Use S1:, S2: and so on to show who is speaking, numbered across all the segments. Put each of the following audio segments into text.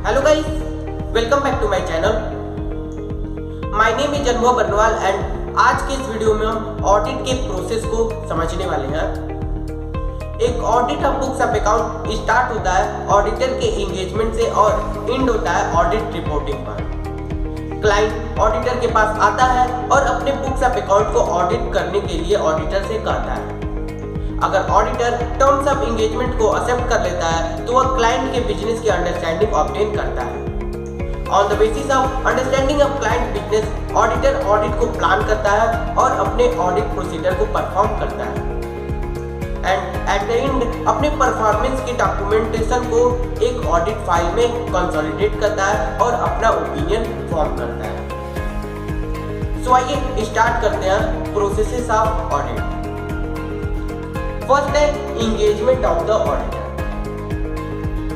S1: Hello guys, welcome back to my channel. My name is Anubhav Barnwal and आज के इस video में हम ऑडिट के प्रोसेस को समझने वाले हैं। एक audit of books of account start होता है ऑडिटर के एंगेजमेंट से और एंड होता है ऑडिट रिपोर्टिंग पर। क्लाइंट ऑडिटर के पास आता है और अपने बुक्स ऑफ अकाउंट को ऑडिट करने के लिए ऑडिटर से कहता है। अगर ऑडिटर टर्म्स ऑफ एंगेजमेंट को एक्सेप्ट कर लेता है तो वह क्लाइंट के बिजनेस की अंडरस्टैंडिंग ऑब्टेन करता है। On the basis of understanding of client business auditor audit को प्लान करता है और अपने ऑडिट प्रोसीजर को परफॉर्म करता है एंड एट द एंड अपने परफॉर्मेंस की डॉक्यूमेंटेशन को एक ऑडिट फाइल में कंसोलिडेट करता है और अपना ओपिनियन फॉर्म करता है। सो आइए स्टार्ट करते हैं प्रोसेसेस ऑफ ऑडिट। फर्स्ट है engagement of the auditor.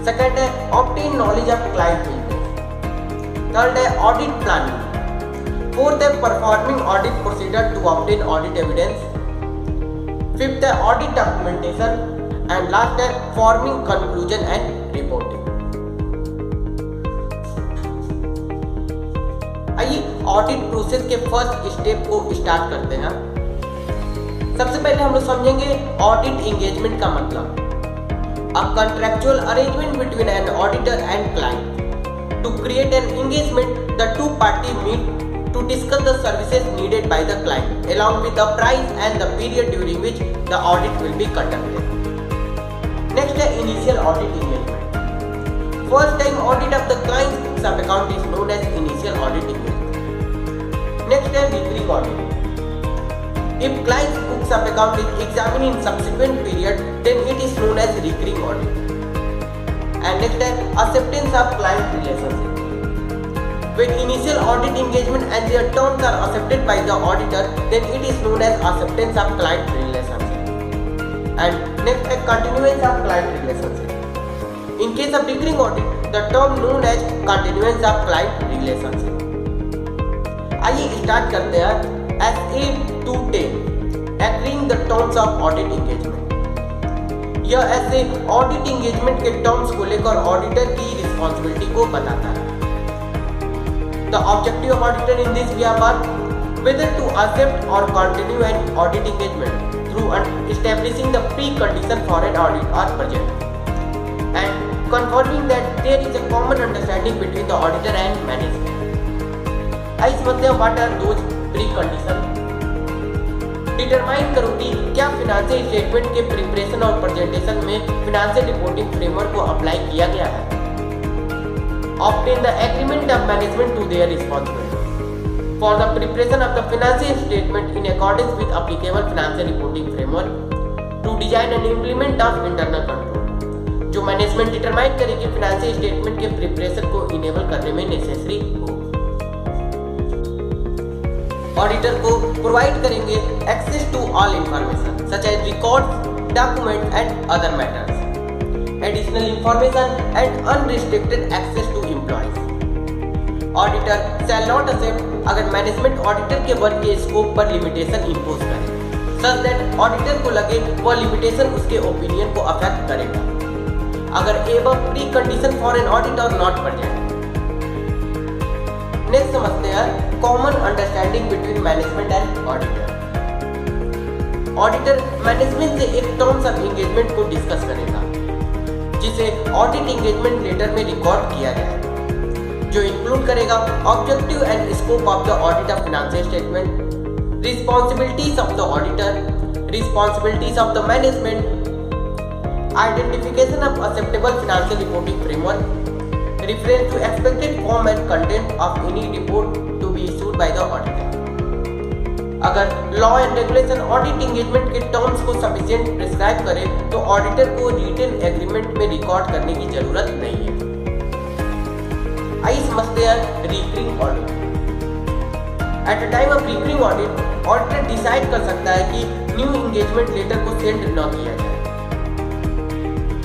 S1: Second है obtain knowledge of client business. Third है audit planning. Fourth है performing audit procedure to obtain audit evidence. Fifth है audit documentation and last है forming conclusion and reporting. आइए audit process के first step को start करते हैं। सबसे पहले हम लोग समझेंगे ऑडिट एंगेजमेंट का मतलब। A contractual arrangement between an auditor and client to create an engagement the two party meet to discuss the services needed by the client along with the price and the period during which the audit will be conducted. Next है initial audit engagement. First time audit of the client's sub account is known as initial audit engagement. Next है recurring audit. If client's books of account is examined in subsequent period, then it is known as recurring audit. And next is acceptance of client relationship. When initial audit engagement and their terms are accepted by the auditor, then it is known as acceptance of client relationship. And next is continuance of client relationship. In case of recurring audit, the term known as continuance of client relationship. आइए start करते हैं SA 210 Agreeing the terms of audit engagement। यह ऐसे audit engagement के terms को लेकर auditor की responsibility को बताता है। The objective of auditor in this we are whether to accept or continue an audit engagement through establishing the precondition for an audit are present and confirming that there is a common understanding between the auditor and management। आइए समझते हैं what are those precondition। Determine करो कि क्या financial statement के preparation और presentation में financial reporting framework को अप्लाई किया गया है। Obtain the agreement of management to their responsibility for the preparation of the financial statement in accordance with applicable financial reporting framework to design and implement of internal control. जो management determine करे कि financial statement के preparation को enable करने में necessary हो। Auditor को provide करेंगे access to all information such as records, document and other matters, additional information and unrestricted access to employees. Auditor shall not accept अगर मैनेजमेंट ऑडिटर के work के स्कोप पर लिमिटेशन इंपोज करे such that auditor को लगे वह limitation उसके opinion को अफेक्ट करेगा अगर above pre condition for an audit और नॉट प्रेजेंट। नेक्स्ट समझते हैं common understanding between management and auditor. Auditor management से एक टर्म्स ऑफ एंगेजमेंट को डिस्कस करेगा जिसे ऑडिट एंगेजमेंट लेटर में रिकॉर्ड किया जाए जो इंक्लूड करेगा objective and scope of the audit of financial statement, responsibilities of the auditor, responsibilities of the management, identification of acceptable financial reporting framework, reference to expected form and content of any report to be issued by the auditor। अगर law and regulation audit engagement के terms को sufficient prescribe करे तो auditor को written agreement में record करने की जरूरत नहीं है। आइए समझते हैं recurring audit. At the time of recurring audit auditor decide कर सकता है कि न्यू एंगेजमेंट लेटर को सेंड न किया जाए।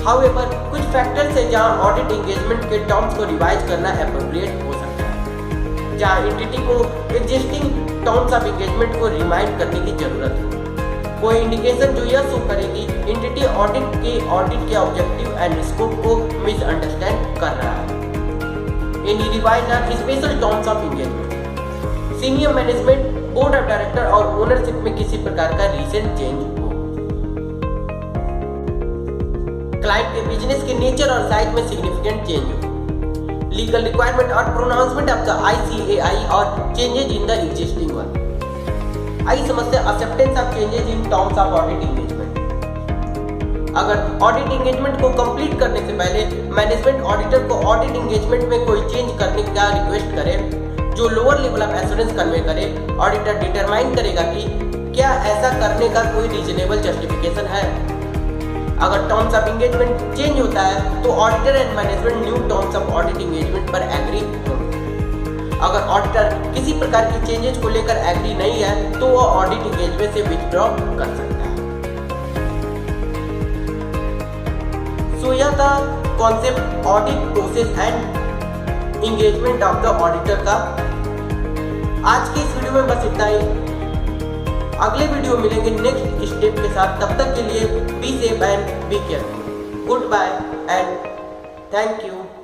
S1: However, कुछ फैक्टर्स है जहां ऑडिट एंगेजमेंट के टर्म्स को रिवाइज करना एप्रोप्रिएट हो सकता है, जहां एंटिटी को एग्जिस्टिंग टर्म्स ऑफ एंगेजमेंट को रिमाइंड करने की जरूरत हो। कोई इंडिकेशन जो यह शो करेगी एंटिटी ऑडिट के ऑब्जेक्टिव एंड स्कोप को मिसअंडरस्टैंड कर रहा है। Any revise or special terms of engagement. Senior management, board of director और ओनरशिप में किसी प्रकार का रीसेंट चेंज हो, क्लाइंट के बिजनेस के नेचर और साइज में सिग्निफिकेंट चेंज हो, लीगल रिक्वायरमेंट और प्रोनाउंसमेंट ऑफ द ICAI और changes in the existing one. आइए समझते हैं acceptance of changes in terms of audit engagement. अगर ऑडिट एंगेजमेंट को कंप्लीट करने से पहले मैनेजमेंट ऑडिटर को ऑडिट एंगेजमेंट में कोई चेंज करने का रिक्वेस्ट करे जो lower level of assurance convey करे, ऑडिटर डिटरमाइन करेगा कि क्या ऐसा करने का कोई रीजनेबल जस्टिफिकेशन है। अगर टर्म्स ऑफ एंगेजमेंट चेंज होता है तो auditor and management new terms of audit engagement पर एग्री होंगे। अगर ऑडिटर किसी प्रकार के चेंजेस को लेकर एग्री नहीं है तो वो ऑडिट एंगेजमेंट से विथड्रॉ कर सकता है। सो यह था concept audit process and engagement of the auditor का। आज के इस वीडियो में बस इतना ही। अगले वीडियो मिलेंगे नेक्स्ट स्टेप के साथ। तब तक के लिए be safe and be careful. Good bye and thank you.